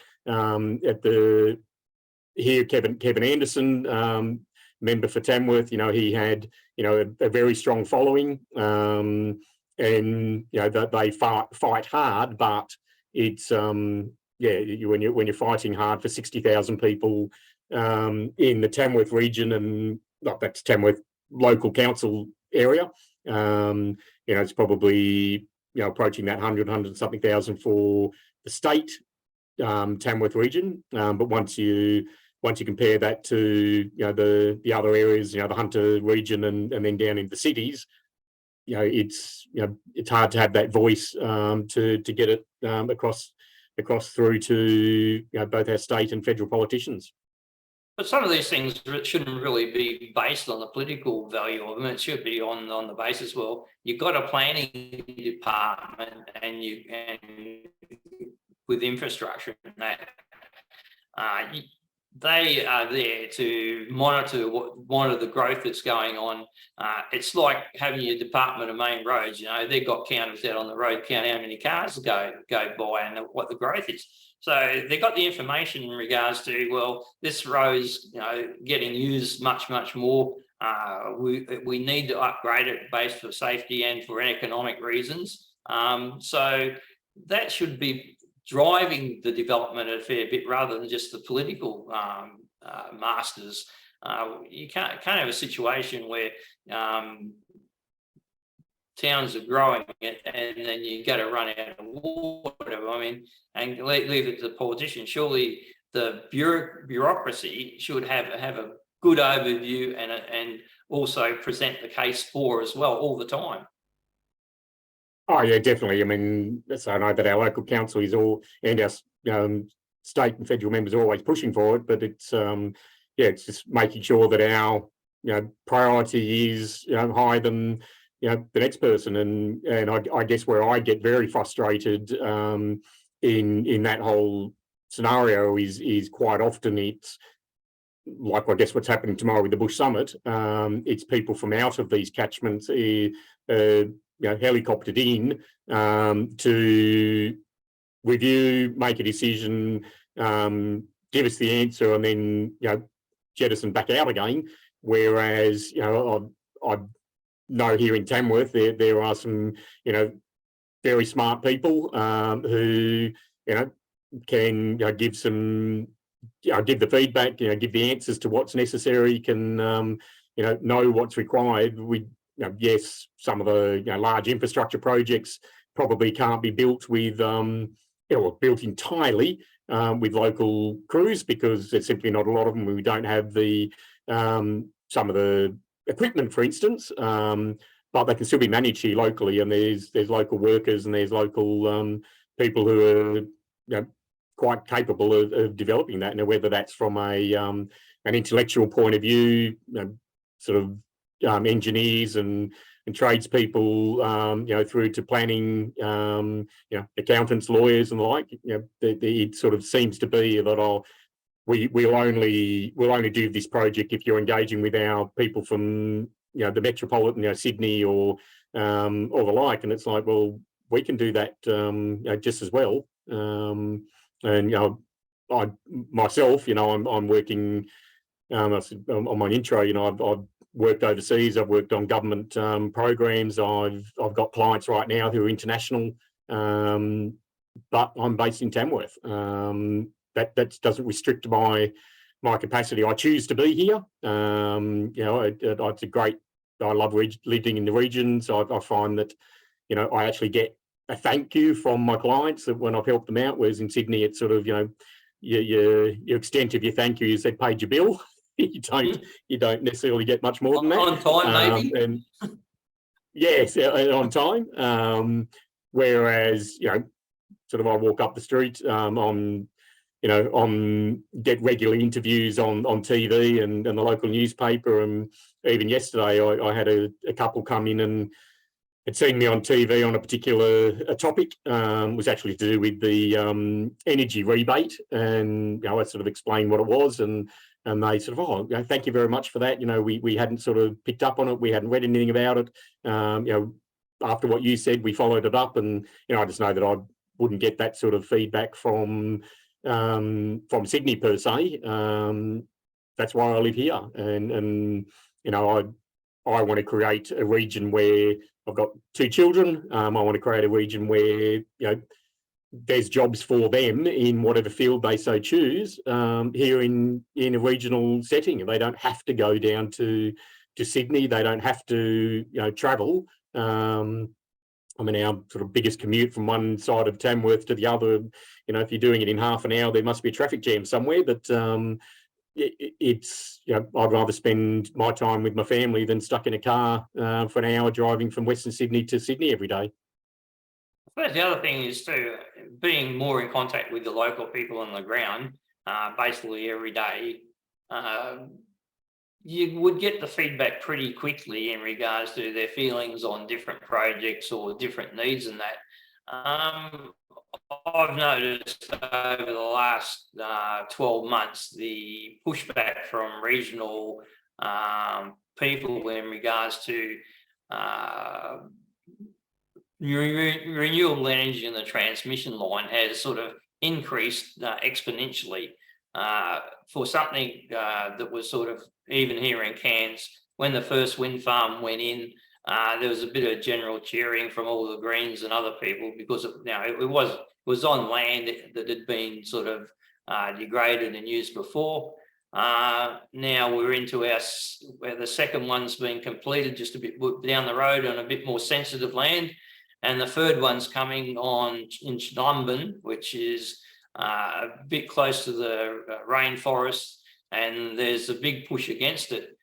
Kevin Anderson, member for Tamworth, he had a very strong following, and that they fight hard, but it's when you're fighting hard for 60,000 people in the Tamworth region, and that's Tamworth local council area, it's probably approaching that 100 something thousand for the state Tamworth region, but once you compare that to the other areas, the Hunter region, and then down in the cities, it's hard to have that voice to get it across through to both our state and federal politicians. But some of these things shouldn't really be based on the political value of them. It should be on the basis, well, you've got a planning department and with infrastructure and that, they are there to monitor the growth that's going on. It's like having your department of main roads. They've got counters out on the road, count how many cars go by and what the growth is. So they've got the information in regards to, well, this road's getting used much more. We need to upgrade it based for safety and for economic reasons. So that should be driving the development a fair bit rather than just the political masters. You can't have a situation where towns are growing it and then you got to run out of water. I mean, and leave it to the politicians. Surely the bureaucracy should have a good overview and also present the case for as well all the time. Oh yeah, definitely. I mean, so I know that our local council is and our state and federal members are always pushing for it, but it's it's just making sure that our priority is higher than the next person, and I guess where I get very frustrated in that whole scenario is quite often it's like, I guess what's happening tomorrow with the Bush Summit. It's people from out of these catchments helicoptered in to review, make a decision, give us the answer, and then jettison back out again. Whereas I know here in Tamworth there are some very smart people who can give some give the feedback, give the answers to what's necessary, can, know what's required. Yes, some of the large infrastructure projects probably can't be built with, built entirely with local crews, because there's simply not a lot of them. We don't have the some of the equipment, for instance, but they can still be managed here locally, and there's local workers and there's local people who are quite capable of developing that. Now, whether that's from an intellectual point of view, sort of engineers and tradespeople, through to planning, accountants, lawyers, and the like. It sort of seems to be that we'll only do this project if you're engaging with our people from the metropolitan, Sydney or the like. And it's like, well, we can do that just as well. And I myself, I'm working. On my intro, I've worked overseas. I've worked on government programs. I've got clients right now who are international, but I'm based in Tamworth. That doesn't restrict my capacity. I choose to be here. It's a great. I love living in the regions. I find that I actually get a thank you from my clients when I've helped them out. Whereas in Sydney, it's sort of your extent of your thank you is they paid your bill. You don't necessarily get much more than that. On time, maybe. And yes, on time. Whereas sort of I walk up the street on get regular interviews on TV and the local newspaper. And even yesterday, I had a couple come in and had seen me on TV on a particular topic. Was actually to do with the energy rebate, and I sort of explained what it was, and they sort of, thank you very much for that. We hadn't sort of picked up on it. We hadn't read anything about it. After what you said, we followed it up, and I just know that I wouldn't get that sort of feedback from Sydney per se. That's why I live here, and I want to create a region where I've got 2 children. I want to create a region where there's jobs for them in whatever field they so choose here in a regional setting, and they don't have to go down to Sydney. They don't have to travel. Our sort of biggest commute from one side of Tamworth to the other, if you're doing it in half an hour, there must be a traffic jam somewhere. But it's I'd rather spend my time with my family than stuck in a car for an hour driving from Western Sydney to Sydney every day. I suppose the other thing is too, being more in contact with the local people on the ground, basically every day, you would get the feedback pretty quickly in regards to their feelings on different projects or different needs and that. I've noticed over the last 12 months, the pushback from regional people in regards to renewable energy in the transmission line has sort of increased exponentially. For something that was sort of, even here in Cairns, when the first wind farm went in, there was a bit of general cheering from all the Greens and other people, because it was on land that had been sort of degraded and used before. Now we're into where the second one's been completed just a bit down the road on a bit more sensitive land, and the third one's coming on in Melbourne, which is a bit close to the rainforest, and there's a big push against it.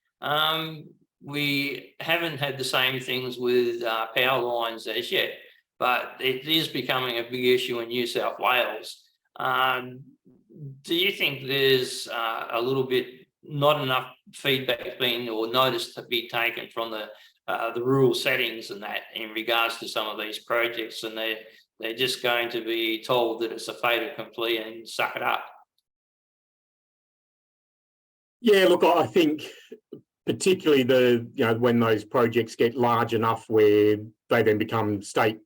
We haven't had the same things with power lines as yet, but it is becoming a big issue in New South Wales. Do you think there's a little bit, not enough feedback being or notice to be taken from the rural settings and that in regards to some of these projects, and they're just going to be told that it's a fait accompli and suck it up? Yeah, look, I think particularly when those projects get large enough where they then become state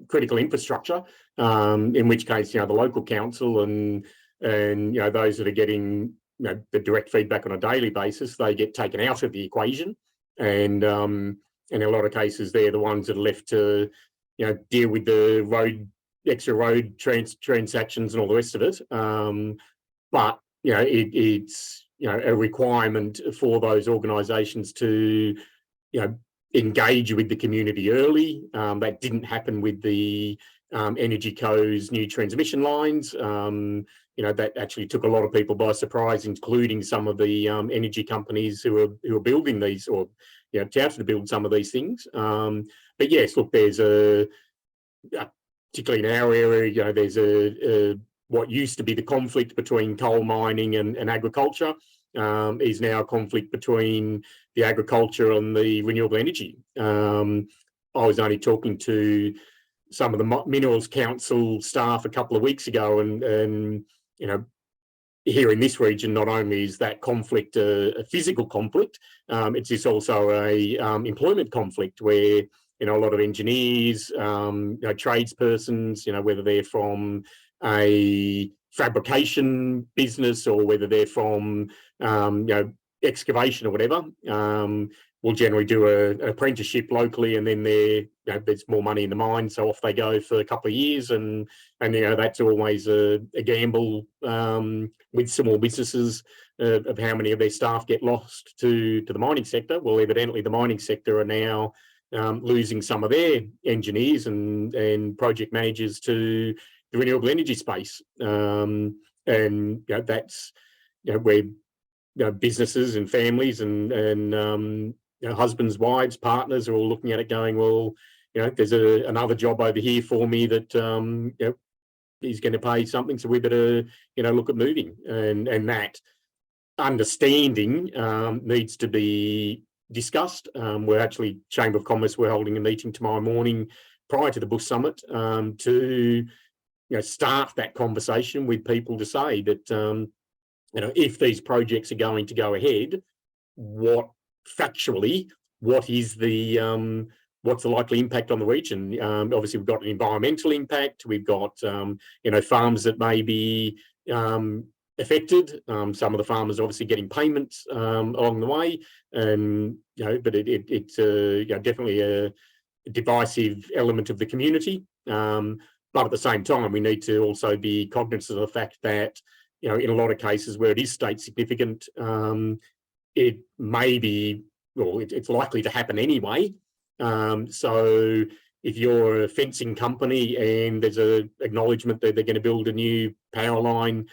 critical infrastructure, in which case the local council and those that are getting the direct feedback on a daily basis, they get taken out of the equation, and in a lot of cases they're the ones that are left to deal with the extra road transactions and all the rest of it. But it's a requirement for those organisations to engage with the community early. That didn't happen with the Energy Co's new transmission lines. That actually took a lot of people by surprise, including some of the energy companies who are building these, or touted to build some of these things. But yes, look, there's particularly in our area, there's what used to be the conflict between coal mining and agriculture is now a conflict between the agriculture and the renewable energy. I was only talking to some of the Minerals Council staff a couple of weeks ago, and here in this region, not only is that conflict a physical conflict, it's just also a employment conflict where a lot of engineers, tradespersons, whether they're from a fabrication business or whether they're from excavation or whatever, will generally do an apprenticeship locally, and then there's more money in the mine, so off they go for a couple of years, and that's always a gamble with small businesses of how many of their staff get lost to the mining sector. Well, evidently the mining sector are now losing some of their engineers and project managers to the renewable energy space, and that's where businesses and families and husbands, wives, partners are all looking at it going, well, there's another job over here for me that is going to pay something, so we better look at moving, and that understanding needs to be discussed. We're actually, Chamber of Commerce, we're holding a meeting tomorrow morning prior to the Bush Summit to start that conversation with people to say that if these projects are going to go ahead, what is the what's the likely impact on the region? Obviously, we've got an environmental impact. We've got farms that may be affected. Some of the farmers are obviously getting payments along the way, and but it's definitely a divisive element of the community. But at the same time, we need to also be cognizant of the fact that in a lot of cases where it is state significant, it may be, well, it's likely to happen anyway. So if you're a fencing company and there's an acknowledgement that they're going to build a new power line,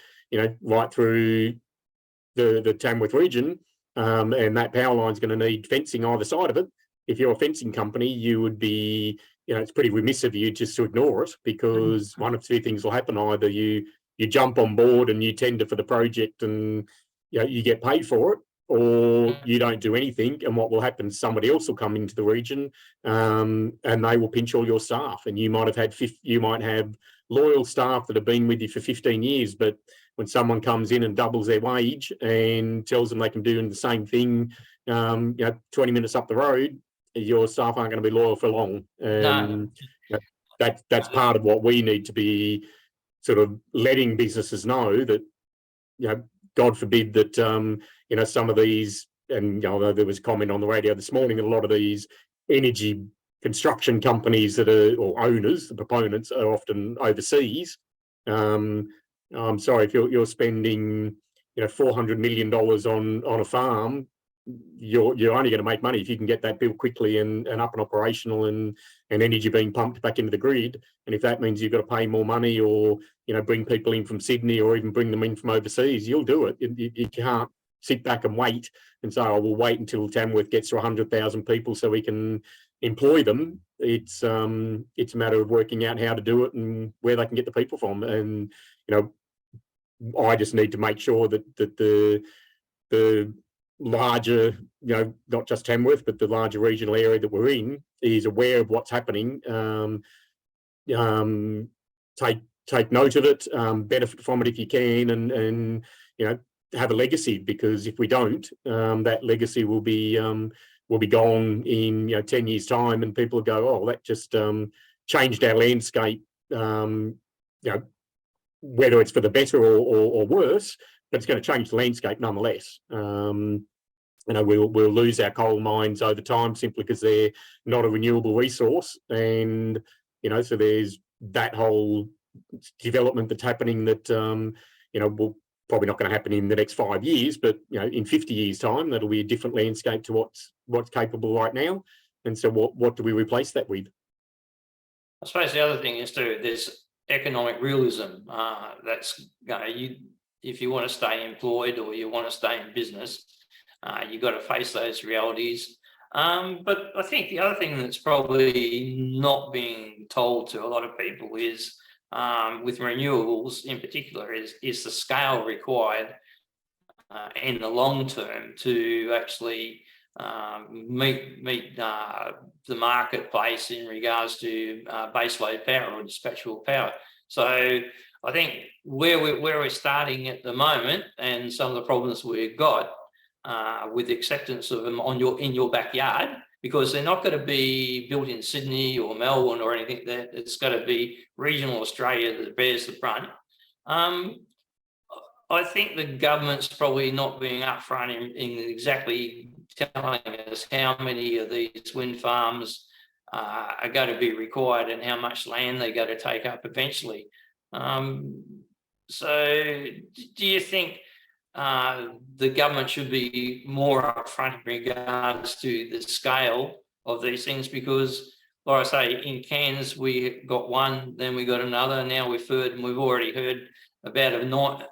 right through the Tamworth region, and that power line is going to need fencing either side of it, if you're a fencing company, you would be, it's pretty remiss of you just to ignore it, because one of two things will happen. Either you jump on board and you tender for the project and you get paid for it, or you don't do anything, and what will happen is somebody else will come into the region and they will pinch all your staff, and you might have loyal staff that have been with you for 15 years, but when someone comes in and doubles their wage and tells them they can do the same thing 20 minutes up the road, your staff aren't going to be loyal for long. And that's part of what we need to be sort of letting businesses know, that God forbid that some of these, and there was a comment on the radio this morning that a lot of these energy construction companies that are, or owners, the proponents, are often overseas. I'm sorry, if you're spending $400 million on a farm, you're only going to make money if you can get that built quickly and up and operational, and energy being pumped back into the grid. And if that means you've got to pay more money, or bring people in from Sydney, or even bring them in from overseas, you'll do it. You can't sit back and wait and say, oh, we'll wait until Tamworth gets to 100,000 people so we can employ them. It's a matter of working out how to do it and where they can get the people from. And I just need to make sure that the larger, not just Tamworth, but the larger regional area that we're in is aware of what's happening. Take note of it, benefit from it if you can, and have a legacy, because if we don't, that legacy will be gone in 10 years' time, and people will go, oh, that just changed our landscape. Whether it's for the better or worse, but it's going to change the landscape nonetheless. We'll lose our coal mines over time simply because they're not a renewable resource, and so there's that whole development that's happening that will probably not going to happen in the next 5 years, but in 50 years' time, that'll be a different landscape to what's capable right now. And so, what do we replace that with? I suppose the other thing is too, there's economic realism. That's if you want to stay employed or you want to stay in business, you've got to face those realities. But I think the other thing that's probably not being told to a lot of people is, with renewables in particular, is the scale required in the long term to actually meet the marketplace in regards to baseload power or dispatchable power. So I think where we're starting at the moment, and some of the problems we've got with acceptance of them in your backyard, because they're not going to be built in Sydney or Melbourne or anything. That it's got to be regional Australia that bears the brunt. I think the government's probably not being upfront in exactly telling us how many of these wind farms are going to be required and how much land they're going to take up eventually. So do you think the government should be more upfront in regards to the scale of these things? Because, like I say, in Cairns, we got one, then we got another. Now we've already heard about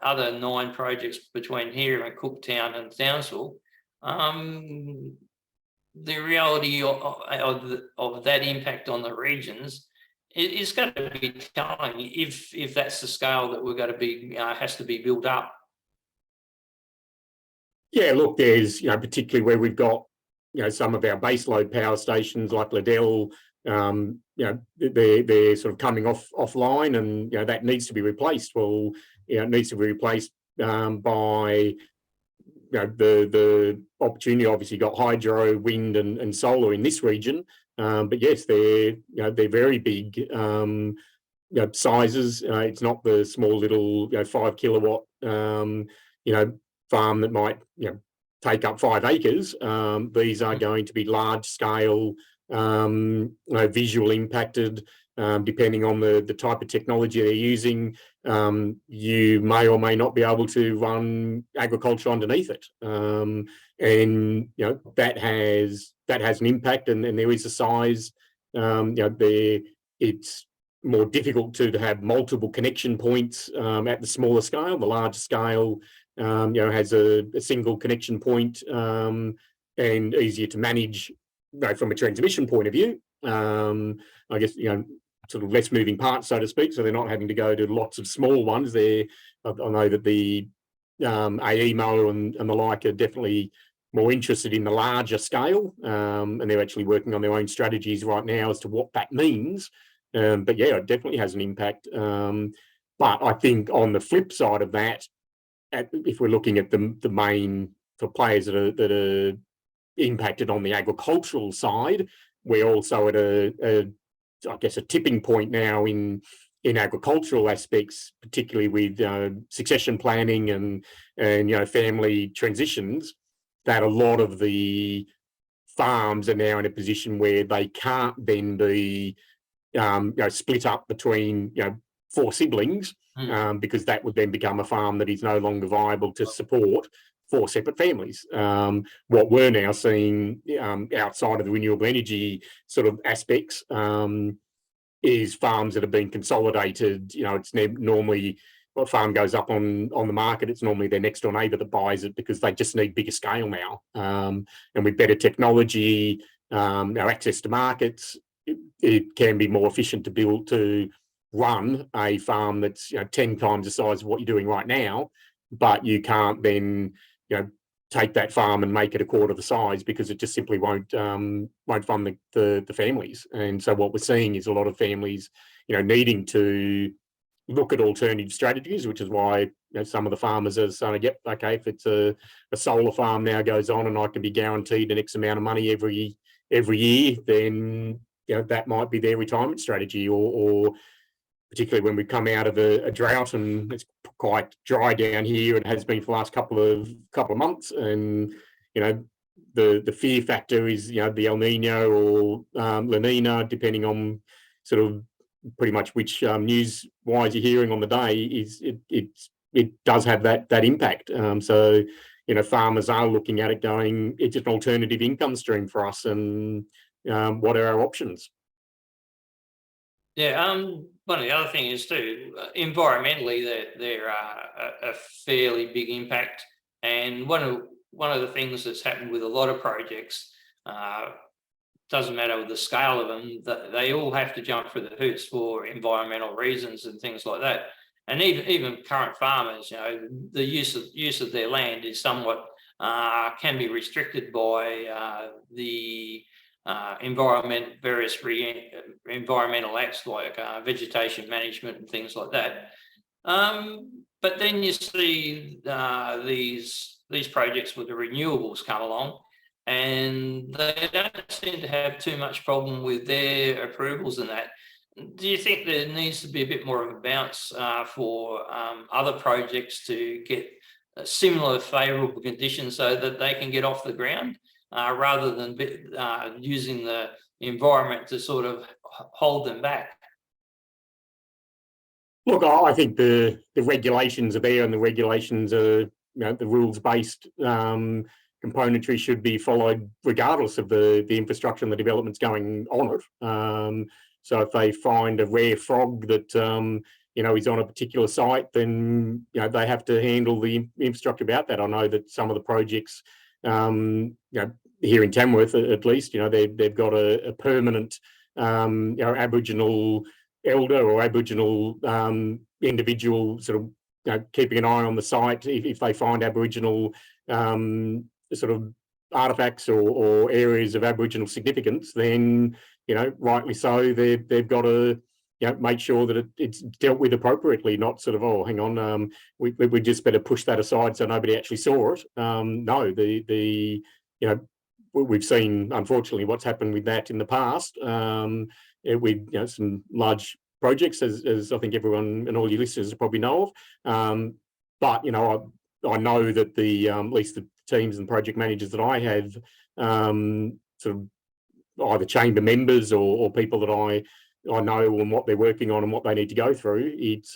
other 9 projects between here and Cooktown and Townsville. The reality of that impact on the regions is going to be telling if that's the scale that we're going to be has to be built up. Yeah, look, there's particularly where we've got some of our baseload power stations like Liddell, they're sort of coming offline, and that needs to be replaced. Well, it needs to be replaced by the opportunity. Obviously, got hydro, wind, and solar in this region, but yes, they're very big sizes. It's not the small little 5 kilowatt farm that might take up 5 acres. These are going to be large scale, visual impacted, depending on the type of technology they're using. You may or may not be able to run agriculture underneath it, and that has an impact. And there is a size. It's more difficult to have multiple connection points at the smaller scale. The larger scale has a single connection point, and easier to manage from a transmission point of view. I guess sort of less moving parts, so to speak, so they're not having to go to lots of small ones. I know that the AE mower and the like are definitely more interested in the larger scale, and they're actually working on their own strategies right now as to what that means. But yeah, it definitely has an impact. But I think on the flip side of that, if we're looking at the main for players that are impacted on the agricultural side, we're also at I guess a tipping point now in agricultural aspects, particularly with succession planning and family transitions, that a lot of the farms are now in a position where they can't then be split up between 4 siblings, because that would then become a farm that is no longer viable to support 4 separate families. What we're now seeing outside of the renewable energy sort of aspects is farms that have been consolidated. It's normally a farm goes up on the market, it's normally their next door neighbour that buys it because they just need bigger scale now. And with better technology, access to markets, it can be more efficient to run a farm that's 10 times the size of what you're doing right now, but you can't then take that farm and make it a quarter the size, because it just simply won't fund the families. And so what we're seeing is a lot of families needing to look at alternative strategies, which is why some of the farmers are saying, yep, okay, if it's a solar farm now goes on and I can be guaranteed an X amount of money every year, then that might be their retirement strategy. Or particularly when we come out of a drought and it's quite dry down here, it has been for the last couple of months, and the fear factor is the El Nino or La Nina, depending on sort of pretty much which news wise you're hearing on the day, it's it does have that impact. So, farmers are looking at it going, it's an alternative income stream for us, and what are our options? Yeah, one of the other things too, environmentally, there are a fairly big impact, and one of the things that's happened with a lot of projects, doesn't matter the scale of them, that they all have to jump through the hoops for environmental reasons and things like that. And even current farmers, the use of their land is somewhat can be restricted by the various environmental acts like vegetation management and things like that. But then you see these projects with the renewables come along, and they don't seem to have too much problem with their approvals and that. Do you think there needs to be a bit more of a bounce for other projects to get similar favourable conditions so that they can get off the ground, rather than using the environment to sort of hold them back? Look, I think the regulations are there, and the regulations are, the rules-based componentry should be followed regardless of the infrastructure and the developments going on it. So if they find a rare frog that is on a particular site, then they have to handle the infrastructure about that. I know that some of the projects, here in Tamworth at least, they've got a permanent Aboriginal elder or Aboriginal individual sort of keeping an eye on the site. If they find Aboriginal sort of artifacts or areas of Aboriginal significance, then rightly so, they've got to make sure that it's dealt with appropriately, not sort of, oh, hang on, we just better push that aside so nobody actually saw it. No, we've seen, unfortunately, what's happened with that in the past, with some large projects, as I think everyone and all your listeners probably know of. But I know that at least the teams and project managers that I have, sort of either chamber members or people that I know and what they're working on and what they need to go through, it's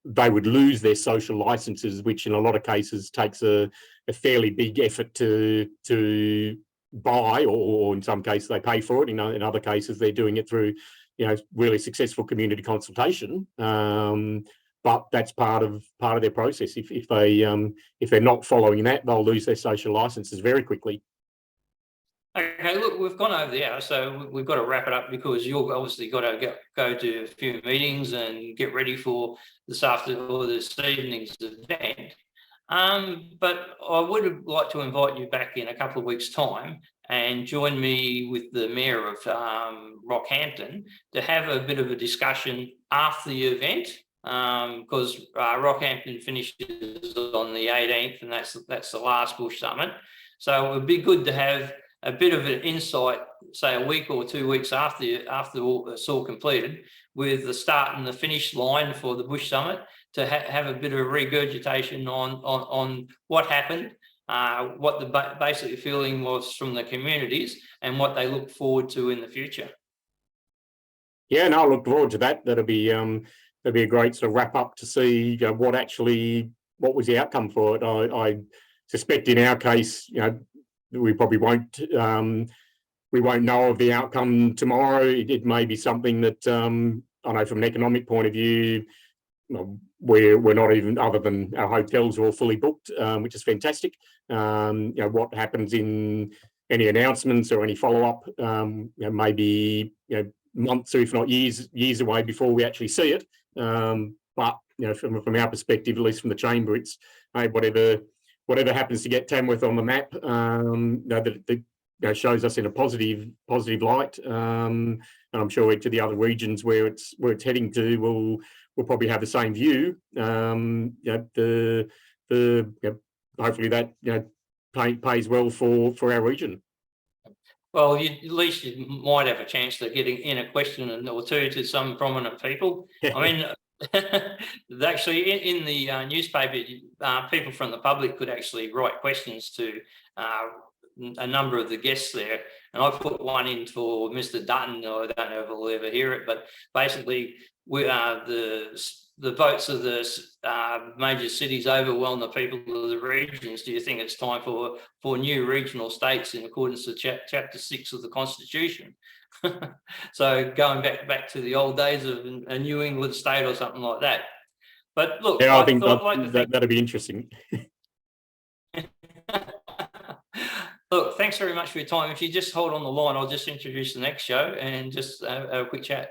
they would lose their social licenses, which in a lot of cases takes a fairly big effort to buy, or in some cases they pay for it. In other cases they're doing it through really successful community consultation. But that's part of their process. If they're not following that, they'll lose their social licenses very quickly. Okay, look, we've gone over the hour, so we've got to wrap it up, because you've obviously got to go to a few meetings and get ready for this evening's event. But I would like to invite you back in a couple of weeks' time and join me with the Mayor of Rockhampton to have a bit of a discussion after the event, because Rockhampton finishes on the 18th, and that's the last Bush Summit. So it would be good to have a bit of an insight, say a week or 2 weeks after it's all completed, with the start and the finish line for the Bush Summit, to have a bit of a regurgitation on what happened, what the basic feeling was from the communities, and what they look forward to in the future. Yeah, no, I look forward to that. That'll be a great sort of wrap up to see what was the outcome for it. I suspect in our case, we probably won't know of the outcome tomorrow. It may be something that I know from an economic point of view, we're not even, other than our hotels are all fully booked, which is fantastic. What happens in any announcements or any follow up, maybe months or if not years away before we actually see it. But from our perspective, at least from the chamber, it's whatever happens to get Tamworth on the map, that shows us in a positive light. And I'm sure each of the other regions where it's heading to will probably have the same view. Hopefully that pays well for our region. Well, at least you might have a chance to get in a question or two to some prominent people. I mean, actually, in the newspaper, people from the public could actually write questions to a number of the guests there, and I put one in for Mr. Dutton. I don't know if he'll ever hear it, but basically, we are the votes of the major cities overwhelm the people of the regions. Do you think it's time for new regional states in accordance with Chapter 6 of the Constitution? So going back to the old days of a New England state or something like that. But look, yeah, I think that'd be interesting. Look, thanks very much for your time. If you just hold on the line, I'll just introduce the next show and just have a quick chat.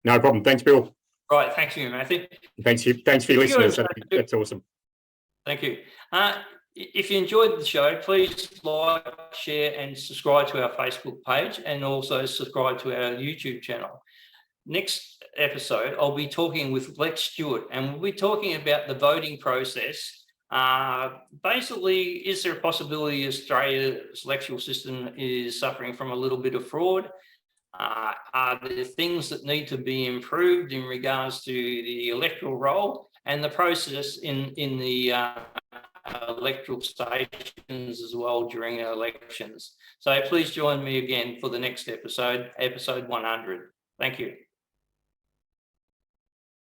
No problem. Thanks, Bill. Right, thank you, Matthew. Thanks for your listeners. That's awesome. Thank you. If you enjoyed the show, please like, share, and subscribe to our Facebook page, and also subscribe to our YouTube channel. Next episode, I'll be talking with Lex Stewart, and we'll be talking about the voting process. Basically, is there a possibility Australia's electoral system is suffering from a little bit of fraud? Are there things that need to be improved in regards to the electoral roll and the process in the electoral stations as well during our elections? So please join me again for the next episode 100. Thank you.